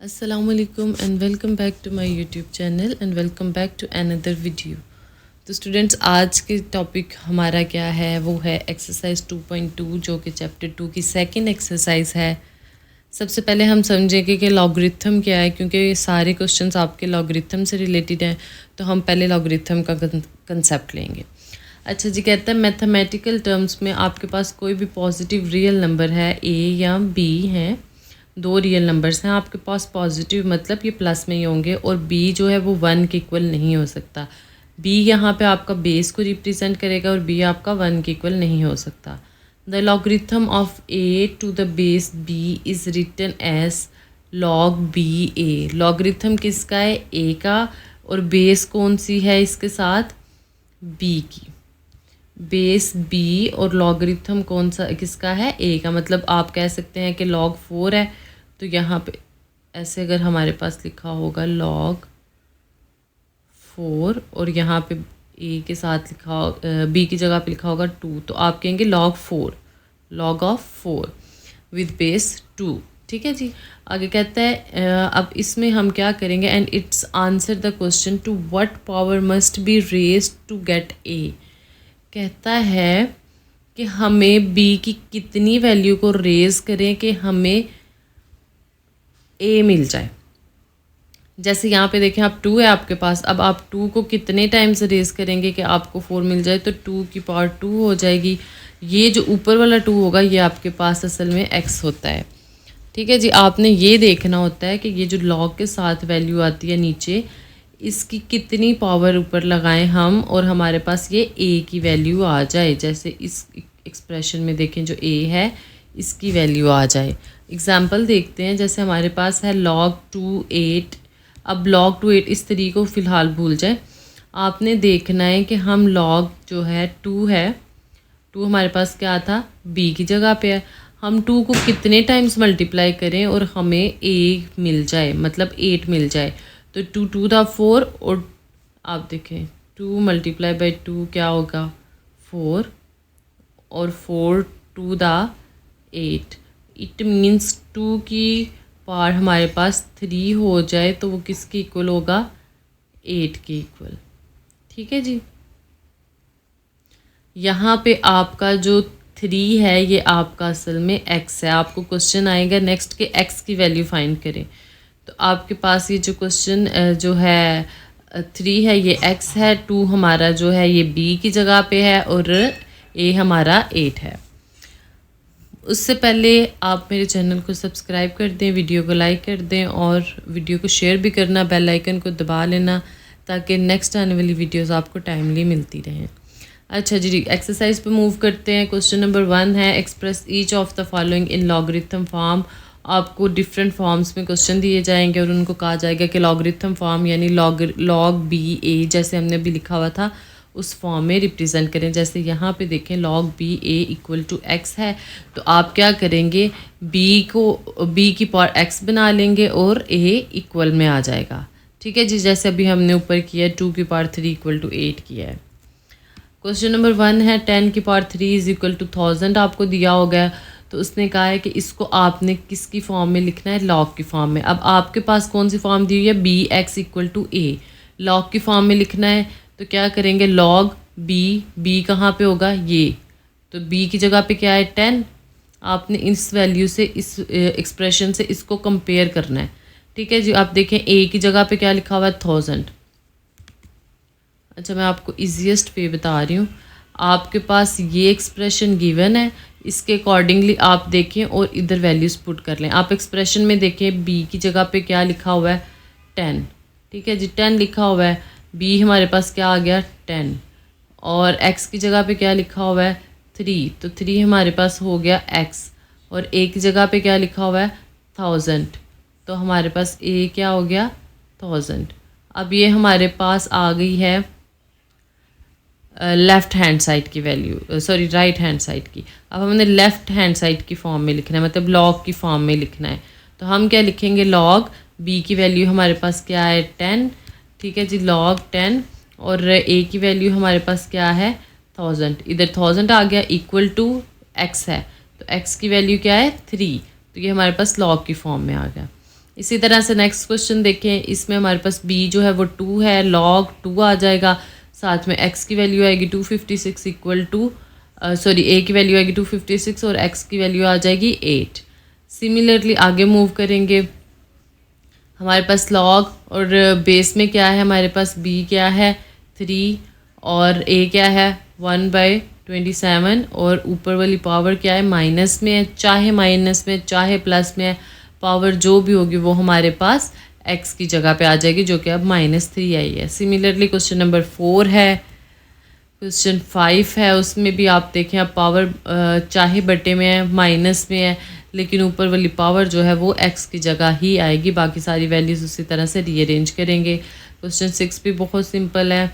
Assalamualaikum and welcome back to my YouTube channel and welcome back to another video। तो students आज के topic हमारा क्या है, वो है एक्सरसाइज 2.2 जो कि चैप्टर 2 की सेकंड एक्सरसाइज है। सबसे पहले हम समझेंगे कि लॉगरिथम क्या है, क्योंकि सारे क्वेश्चंस आपके लॉगरिथम से रिलेटेड हैं, तो हम पहले लॉगरिथम का कंसेप्ट लेंगे। अच्छा जी, कहता है मैथमेटिकल टर्म्स में आपके पास कोई भी पॉजिटिव रियल नंबर है, ए या बी हैं, दो रियल नंबर्स हैं आपके पास। पॉजिटिव मतलब ये प्लस में ही होंगे, और बी जो है वो 1 के इक्वल नहीं हो सकता। बी यहाँ पे आपका बेस को रिप्रेजेंट करेगा और बी आपका 1 के इक्वल नहीं हो सकता। The logarithm of a to the base b is written as log b a. Logarithm किसका है? ए का, और बेस कौन सी है इसके साथ? बी की। बेस बी और लॉगरिथम कौन सा किसका है? ए का। मतलब आप कह सकते हैं कि log 4 है, तो यहाँ पे ऐसे अगर हमारे पास लिखा होगा log 4 और यहाँ पे ए के साथ लिखा बी की जगह पे लिखा होगा 2, तो आप कहेंगे log 4, log of 4 with base 2। ठीक है जी। आगे कहता है अब इसमें हम क्या करेंगे, and its answer the question to what power must be raised to get a. कहता है कि हमें बी की कितनी वैल्यू को रेज़ करें कि हमें ए मिल जाए। जैसे यहाँ पे देखें, आप 2 है आपके पास, अब आप 2 को कितने टाइम्स रेज़ करेंगे कि आपको 4 मिल जाए? तो 2 की पावर 2 हो जाएगी। ये जो ऊपर वाला 2 होगा ये आपके पास असल में x होता है। ठीक है जी। आपने ये देखना होता है कि ये जो log के साथ वैल्यू आती है नीचे, इसकी कितनी पावर ऊपर लगाएं हम और हमारे पास ये a की वैल्यू आ जाए। जैसे इस एक्सप्रेशन में देखें, जो a है इसकी वैल्यू आ जाए। एग्जाम्पल देखते हैं, जैसे हमारे पास है log 2 8। अब log 2 8 इस तरीके को फ़िलहाल भूल जाए। आपने देखना है कि हम log जो है 2 है, 2 हमारे पास क्या था? b की जगह पे है। हम 2 को कितने टाइम्स मल्टीप्लाई करें और हमें a मिल जाए, मतलब 8 मिल जाए? तो 2 2 दा 4, और आप देखें 2 मल्टीप्लाई बाई 2 क्या होगा? 4, और 4 2 दा 8। इट मीन्स 2 की पावर हमारे पास 3 हो जाए तो वो किसके इक्वल होगा? 8 के इक्वल। ठीक है जी। यहाँ पे आपका जो 3 है ये आपका असल में x है। आपको क्वेश्चन आएगा नेक्स्ट के x की वैल्यू फाइंड करें, तो आपके पास ये जो क्वेश्चन जो है 3 है ये x है, 2 हमारा जो है ये b की जगह पे है, और a हमारा 8 है। उससे पहले आप मेरे चैनल को सब्सक्राइब कर दें, वीडियो को लाइक कर दें और वीडियो को शेयर भी करना, बेल आइकन को दबा लेना ताकि नेक्स्ट आने वाली वीडियोस आपको टाइमली मिलती रहें। अच्छा जी, एक्सरसाइज पे मूव करते हैं। क्वेश्चन नंबर 1 है express each of the following in logarithm form. आपको डिफरेंट फॉर्म्स में क्वेश्चन दिए जाएंगे और उनको कहा जाएगा कि लॉगरिथम फॉर्म यानी लॉग बी ए, जैसे हमने अभी लिखा हुआ था उस फॉर्म में रिप्रेजेंट करें। जैसे यहाँ पे देखें log b a equal to x है, तो आप क्या करेंगे? बी की पावर एक्स बना लेंगे और ए इक्वल में आ जाएगा। ठीक है जी। जैसे अभी हमने ऊपर किया 2 की पावर 3 इक्वल टू 8 किया है। क्वेश्चन नंबर 1 है 10 की पावर 3 इज इक्वल टू 1000 आपको दिया हो गया, तो उसने कहा है कि इसको आपने किसकी फॉर्म में लिखना है? लॉग की फॉर्म में। अब आपके पास कौन सी फॉर्म दी हुई है? B x equal to a. Log की फॉर्म में लिखना है, तो क्या करेंगे? लॉग बी कहाँ पे होगा? ये, तो बी की जगह पे क्या है? 10। आपने इस वैल्यू से, इस एक्सप्रेशन से इसको कंपेयर करना है। ठीक है जी। आप देखें ए की जगह पे क्या लिखा हुआ है? 1000। अच्छा, मैं आपको ईजीएस्ट वे बता रही हूँ। आपके पास ये एक्सप्रेशन गिवन है, इसके अकॉर्डिंगली आप देखें और इधर वैल्यूज़ पुट कर लें। आप एक्सप्रेशन में देखें बी की जगह पे क्या लिखा हुआ है? 10। ठीक है जी, 10 लिखा हुआ है। बी हमारे पास क्या आ गया? 10। और एक्स की जगह पे क्या लिखा हुआ है? 3, तो 3 हमारे पास हो गया एक्स। और ए की जगह पे क्या लिखा हुआ है? 1000, तो हमारे पास ए क्या हो गया? 1000। अब ये हमारे पास आ गई है लेफ़्ट हैंड साइड की value, sorry right hand side की। अब हमने लेफ़्ट हैंड साइड की फॉर्म में लिखना है, मतलब लॉग की फॉर्म में लिखना है। तो हम क्या लिखेंगे? लॉग बी की वैल्यू हमारे पास क्या है? 10। ठीक है जी, लॉग 10। और ए की वैल्यू हमारे पास क्या है? 1000। इधर 1000 आ गया, इक्वल टू एक्स है, तो एक्स की वैल्यू क्या है? 3। तो ये हमारे पास लॉग की फॉर्म में आ गया। इसी तरह से नेक्स्ट क्वेश्चन देखें, इसमें हमारे पास b जो है वो 2 है, log 2 आ जाएगा, साथ में x की वैल्यू आएगी 256 इक्वल टू सॉरी a की वैल्यू आएगी 256 और x की वैल्यू आ जाएगी 8। सिमिलरली आगे मूव करेंगे, हमारे पास log और बेस में क्या है, हमारे पास b क्या है 3 और a क्या है 1/27 और ऊपर वाली पावर क्या है माइनस में है, चाहे माइनस में चाहे प्लस में है, पावर जो भी होगी वो हमारे पास x की जगह पे आ जाएगी, जो कि अब -3 आई है। सिमिलरली क्वेश्चन नंबर 4 है, क्वेश्चन 5 है, उसमें भी आप देखें अब पावर चाहे बटे में है माइनस में है, लेकिन ऊपर वाली पावर जो है वो x की जगह ही आएगी, बाकी सारी वैल्यूज़ उसी तरह से रीअरेंज करेंगे। क्वेश्चन 6 भी बहुत सिंपल है।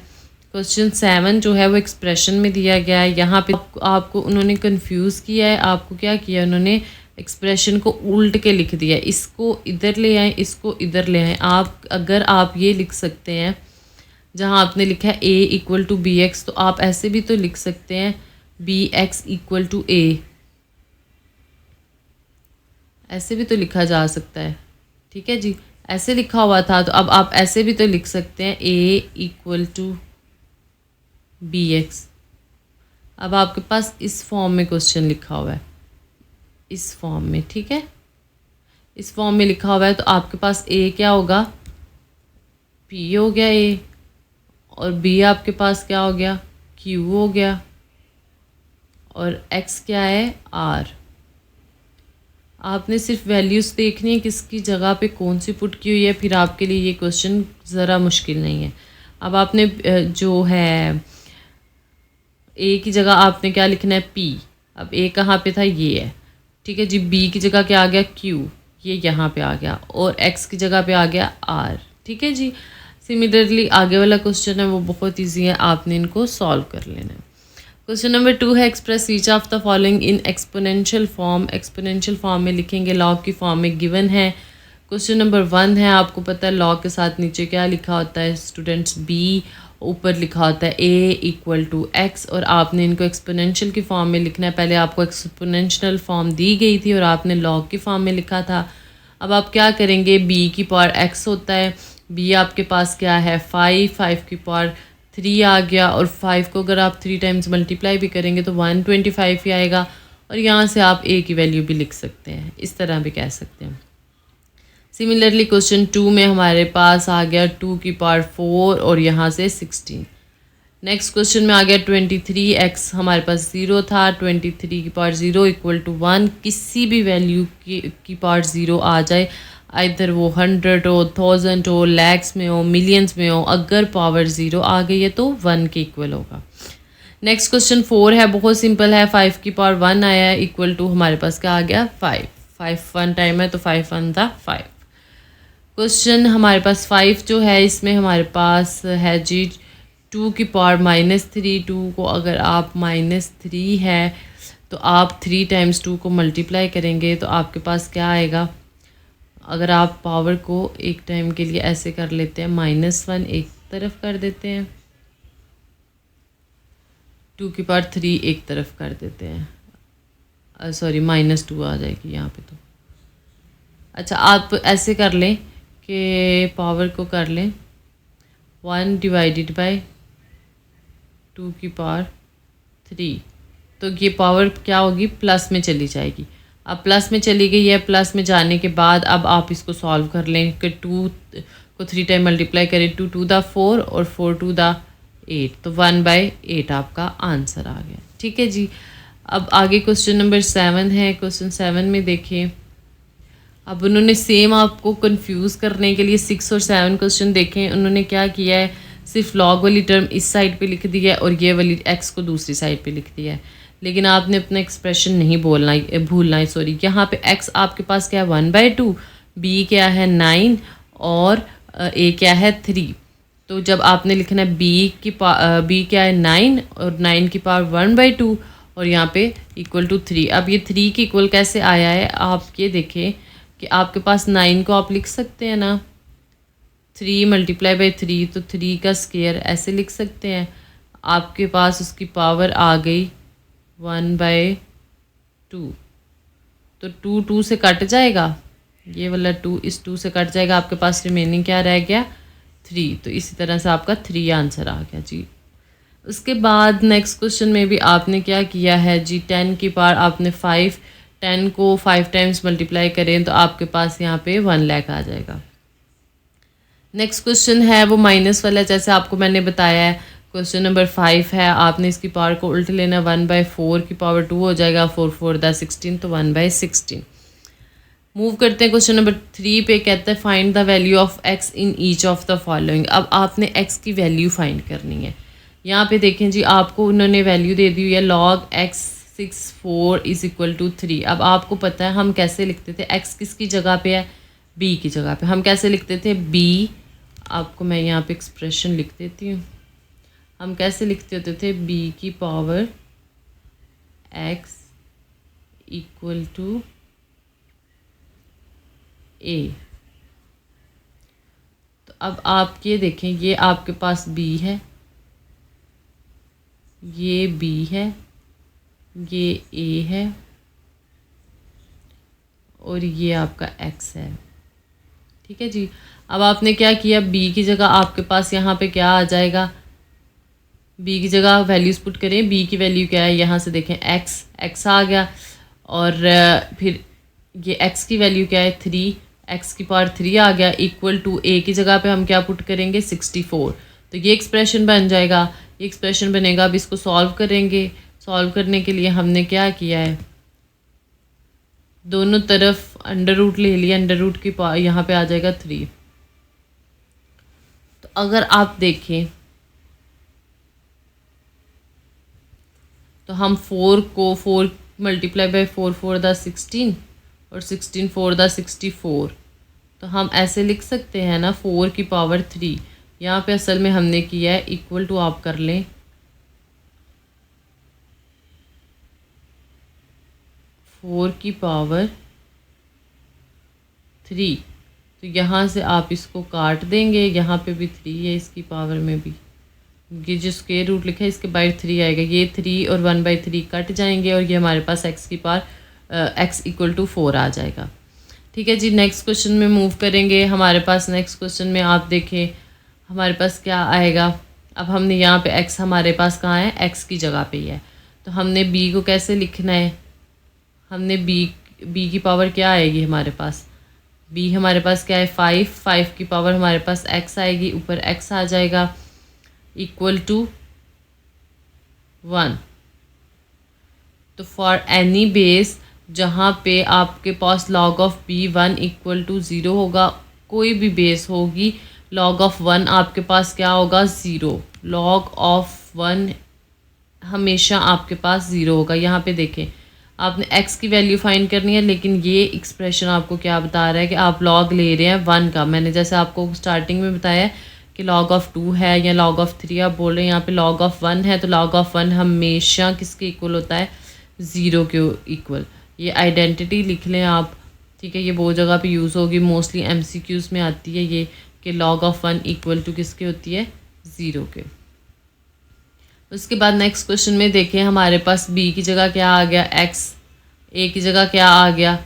क्वेश्चन 7 जो है वो एक्सप्रेशन में दिया गया है, यहाँ पे आपको उन्होंने कंफ्यूज किया है, आपको क्या किया उन्होंने एक्सप्रेशन को उल्ट के लिख दिया है, इसको इधर ले आए इसको इधर ले आए। अगर आप ये लिख सकते हैं जहाँ आपने लिखा है a equal to b x, तो आप ऐसे भी तो लिख सकते हैं b x equal to a, ऐसे भी तो लिखा जा सकता है, ठीक है जी, ऐसे लिखा हुआ था, तो अब आप ऐसे भी तो लिख सकते हैं a equal to b x. अब आपके पास इस फॉर्म में क्वेश्चन लिखा हुआ है, इस फॉर्म में, ठीक है, इस फॉर्म में लिखा हुआ है, तो आपके पास a क्या होगा p हो गया a, और b आपके पास क्या हो गया q हो गया, और x क्या है r। आपने सिर्फ वैल्यूज़ देखनी है किसकी जगह पे कौन सी पुट की हुई है, फिर आपके लिए ये क्वेश्चन ज़रा मुश्किल नहीं है। अब आपने जो है a की जगह आपने क्या लिखना है p, अब a कहाँ पे था ये है, ठीक है जी, b की जगह क्या आ गया q, ये यहाँ पे आ गया, और x की जगह पे आ गया r, ठीक है जी। सिमिलरली आगे वाला क्वेश्चन है वो बहुत ईजी है, आपने इनको सॉल्व कर लेना है। क्वेश्चन नंबर 2 है, express each of the following in exponential form. Exponential form में लिखेंगे, लॉग की फॉर्म में गिवन है। क्वेश्चन नंबर 1 है, आपको पता है लॉग के साथ नीचे क्या लिखा होता है स्टूडेंट्स b, ऊपर लिखा होता है a इक्वल टू x, और आपने इनको एक्सपोनेंशियल की फॉर्म में लिखना है। पहले आपको एक्सपोनेंशियल फॉर्म दी गई थी और आपने लॉग की फॉर्म में लिखा था। अब आप क्या करेंगे, b की पावर x होता है, b आपके पास क्या है 5 की पावर 3 आ गया, और 5 को अगर आप 3 टाइम्स मल्टीप्लाई भी करेंगे तो 125 ही आएगा, और यहाँ से आप a की वैल्यू भी लिख सकते हैं, इस तरह भी कह सकते हैं। सिमिलरली क्वेश्चन 2 में हमारे पास आ गया 2 की पावर 4 और यहाँ से 16। नेक्स्ट क्वेश्चन में आ गया 23x, हमारे पास 0 था, 23 की पावर 0 इक्वल टू 1, किसी भी वैल्यू की पावर 0 आ जाए, इधर वो 100 हो, 1000 हो, लैक्स में हो, मिलियंस में हो, अगर पावर 0 आ गई है तो 1 के इक्वल होगा। नेक्स्ट क्वेश्चन 4 है, बहुत सिंपल है, 5 की पावर 1 आया है इक्वल टू हमारे पास क्या आ गया 5 1 टाइम है तो 5 1 था 5। क्वेश्चन हमारे पास 5 जो है, इसमें हमारे पास है जी 2 की पावर -3, 2 को अगर आप -3 है तो आप 3 टाइम्स 2 को मल्टीप्लाई करेंगे तो आपके पास क्या आएगा, अगर आप पावर को एक टाइम के लिए ऐसे कर लेते हैं -1 एक तरफ कर देते हैं, 2 की पावर 3 एक तरफ कर देते हैं, सॉरी -2 आ जाएगी यहाँ पे तो। अच्छा आप ऐसे कर लें कि पावर को कर लें 1 डिवाइडेड बाय 2 की पावर 3, तो ये पावर क्या होगी प्लस में चली जाएगी। अब प्लस में चली गई है, प्लस में जाने के बाद अब आप इसको सॉल्व कर लें कि 2 को 3 टाइम मल्टीप्लाई करें, 2 2 दा 4 और 4 2 दा 8, तो 1/8 आपका आंसर आ गया, ठीक है जी। अब आगे क्वेश्चन नंबर 7 है, क्वेश्चन 7 में देखिए, अब उन्होंने सेम आपको कंफ्यूज करने के लिए 6 और 7 क्वेश्चन देखें, उन्होंने क्या किया है, सिर्फ लॉग वाली टर्म इस साइड पे लिख दी है और ये वाली x को दूसरी साइड पे लिख दिया है, लेकिन आपने अपना एक्सप्रेशन नहीं भूलना है, सॉरी, यहाँ पे x आपके पास क्या है 1/2, b क्या है 9 और a क्या है 3, तो जब आपने लिखना है b क्या है 9 और 9 की पावर 1/2 और यहाँ पे इक्वल टू 3। अब ये 3 की इक्वल कैसे आया है, आप ये देखें कि आपके पास 9 को आप लिख सकते हैं ना 3 मल्टीप्लाई बाई 3, तो 3 का स्क्वायर ऐसे लिख सकते हैं, आपके पास उसकी पावर आ गई 1/2, तो 2 2 से कट जाएगा, ये वाला 2 इस 2 से कट जाएगा, आपके पास रिमेनिंग क्या रह गया 3। तो इसी तरह से आपका 3 आंसर आ गया जी। उसके बाद नेक्स्ट क्वेश्चन में भी आपने क्या किया है जी, 10 की पावर आपने 5, 10 को 5 टाइम्स मल्टीप्लाई करें तो आपके पास यहाँ पे 1 लाख आ जाएगा। नेक्स्ट क्वेश्चन है वो माइनस वाला, जैसे आपको मैंने बताया है क्वेश्चन नंबर 5 है, आपने इसकी पावर को उल्ट लेना, 1/4 की पावर 2 हो जाएगा, 4 4 16, तो 1/16। मूव करते हैं क्वेश्चन नंबर 3 पे, कहता है find the value of x in each of the following. अब आपने x की वैल्यू फाइंड करनी है। यहाँ पे देखें जी, आपको उन्होंने वैल्यू दे दी हुई है log x 64 is equal to 3। अब आपको पता है हम कैसे लिखते थे, x किसकी जगह पे है, b की जगह पे। हम कैसे लिखते थे, b, आपको मैं यहाँ पे एक्सप्रेशन लिख देती हूँ। हम कैसे लिखते होते थे, b की power x equal to a। तो अब आप ये देखें, ये आपके पास b है, ये b है, ये a है और ये आपका x है। ठीक है जी। अब आपने क्या किया, b की जगह आपके पास यहाँ पे क्या आ जाएगा, b की जगह वैल्यूज़ पुट करें। b की वैल्यू क्या है, यहाँ से देखें x आ गया, और फिर ये x की वैल्यू क्या है 3, x की पावर 3 आ गया, इक्वल टू a की जगह पे हम क्या पुट करेंगे 64। तो ये एक्सप्रेशन बन जाएगा, ये एक्सप्रेशन बनेगा। अब इसको सॉल्व करेंगे। सॉल्व करने के लिए हमने क्या किया है, दोनों तरफ अंडर रूट ले लिया, अंडर रूट की यहाँ पे आ जाएगा 3। तो अगर आप देखें तो हम 4 को 4 मल्टीप्लाई बाई 4 4 द 16 और 16 4 द 64। तो हम ऐसे लिख सकते हैं ना, 4 की पावर 3। यहाँ पे असल में हमने किया है इक्वल टू, आप कर लें 4 की पावर 3। तो यहाँ से आप इसको काट देंगे, यहाँ पे भी 3 है, इसकी पावर में भी ये जो स्क्वायर रूट लिखा है इसके बाय 3 आएगा। ये 3 और 1/3 कट जाएंगे और ये हमारे पास x की पावर x इक्वल टू 4 आ जाएगा। ठीक है जी। नेक्स्ट क्वेश्चन में मूव करेंगे। हमारे पास नेक्स्ट क्वेश्चन में आप देखें हमारे पास क्या आएगा। अब हमने यहाँ पे x हमारे पास कहाँ है, x की जगह पे ही है। तो हमने b को कैसे लिखना है, हमने b की पावर क्या आएगी हमारे पास, b हमारे पास क्या है 5 की पावर हमारे पास x आएगी, ऊपर x आ जाएगा, इक्वल टू 1। तो फॉर एनी बेस जहाँ पे आपके पास log of b 1 equal to 0 होगा, कोई भी बेस होगी, log ऑफ 1 आपके पास क्या होगा 0। log ऑफ 1 हमेशा आपके पास 0 होगा। यहाँ पे देखें आपने x की वैल्यू फाइंड करनी है, लेकिन ये एक्सप्रेशन आपको क्या बता रहा है कि आप log ले रहे हैं 1 का। मैंने जैसे आपको स्टार्टिंग में बताया कि log ऑफ 2 है या log ऑफ 3 आप बोल रहे हैं, यहाँ पे log ऑफ 1 है। तो log ऑफ 1 हमेशा किसके इक्वल होता है, 0 के इक्वल। ये आइडेंटिटी लिख लें आप, ठीक है। ये बहुत जगह पे यूज़ होगी, मोस्टली MCQs में आती है ये कि log ऑफ 1 इक्वल टू किसके होती है, 0 के। उसके बाद नेक्स्ट क्वेश्चन में देखें हमारे पास b की जगह क्या आ गया x, a की जगह क्या आ गया,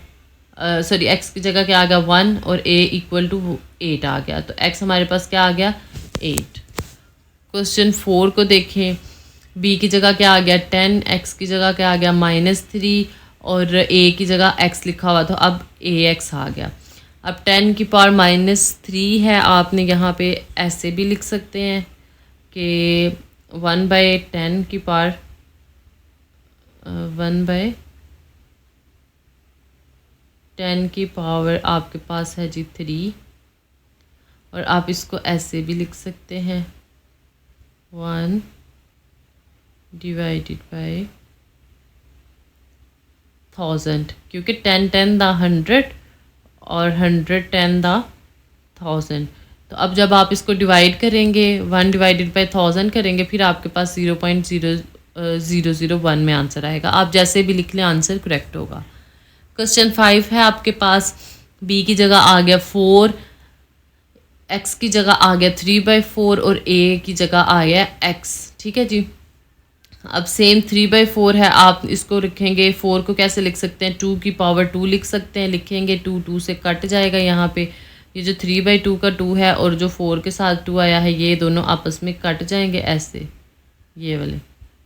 सॉरी x की जगह क्या आ गया 1 और a इक्वल टू 8 आ गया। तो x हमारे पास क्या आ गया 8। क्वेश्चन 4 को देखें, b की जगह क्या आ गया 10, x की जगह क्या आ गया -3 और a की जगह x लिखा हुआ था, अब ax आ गया। अब 10 की पावर -3 है, आपने यहाँ पे ऐसे भी लिख सकते हैं कि 1/10 की पावर 1/10 की पावर आपके पास है जी 3, और आप इसको ऐसे भी लिख सकते हैं 1 डिवाइडेड बाय 1000, क्योंकि 10 10 द 100 और 100 10 द 1000। तो अब जब आप इसको डिवाइड करेंगे 1 डिवाइडेड बाय 1000 करेंगे, फिर आपके पास 0.0001 में आंसर आएगा। आप जैसे भी लिख लें आंसर करेक्ट होगा। क्वेश्चन 5 है आपके पास, b की जगह आ गया 4, x की जगह आ गया 3/4 और a की जगह आ गया x। ठीक है जी। अब सेम 3/4 है, आप इसको रखेंगे 4 को कैसे लिख सकते हैं, 2 की पावर 2 लिख सकते हैं, लिखेंगे 2, 2 से कट जाएगा यहाँ पे। ये जो 3/2 का 2 है और जो 4 के साथ 2 आया है, ये दोनों आपस में कट जाएंगे ऐसे, ये वाले।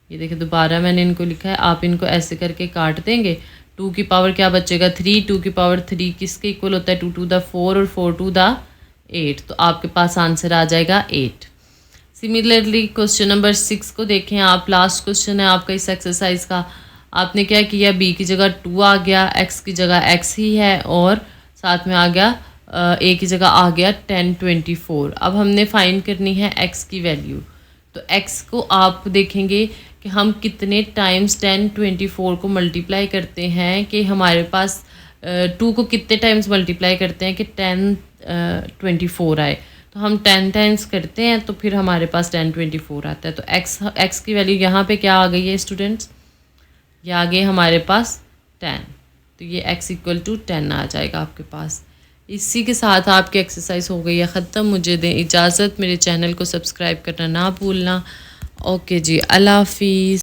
ये देखिए दोबारा मैंने इनको लिखा है, आप इनको ऐसे करके काट देंगे। 2 की पावर क्या बचेगा 3, 2 की पावर 3 किसके इक्वल होता है 2 to the 4 और 4 to the 8, तो आपके पास आंसर आ जाएगा 8। सिमिलरली क्वेश्चन नंबर 6 को देखें आप, लास्ट क्वेश्चन है आपका इस एक्सरसाइज का। आपने क्या किया, b की जगह 2 आ गया, x की जगह x ही है और साथ में आ गया a की जगह आ गया 10 24। अब हमने फाइंड करनी है x की वैल्यू। तो x को आप देखेंगे कि हम कितने टाइम्स 10 24 को मल्टीप्लाई करते हैं, कि हमारे पास 2 को कितने टाइम्स मल्टीप्लाई करते हैं कि 10 24 आए। तो हम 10 टाइम्स करते हैं तो फिर हमारे पास 10 24 आता है। तो x की वैल्यू यहाँ पे क्या आ गई है स्टूडेंट्स, ये आ गए हमारे पास 10, तो ये x इक्वल टू 10 आ जाएगा आपके पास। इसी के साथ आपकी एक्सरसाइज हो गई है ख़त्म। मुझे दें इजाज़त, मेरे चैनल को सब्सक्राइब करना ना भूलना। ओके जी, अल्लाह हाफिज़।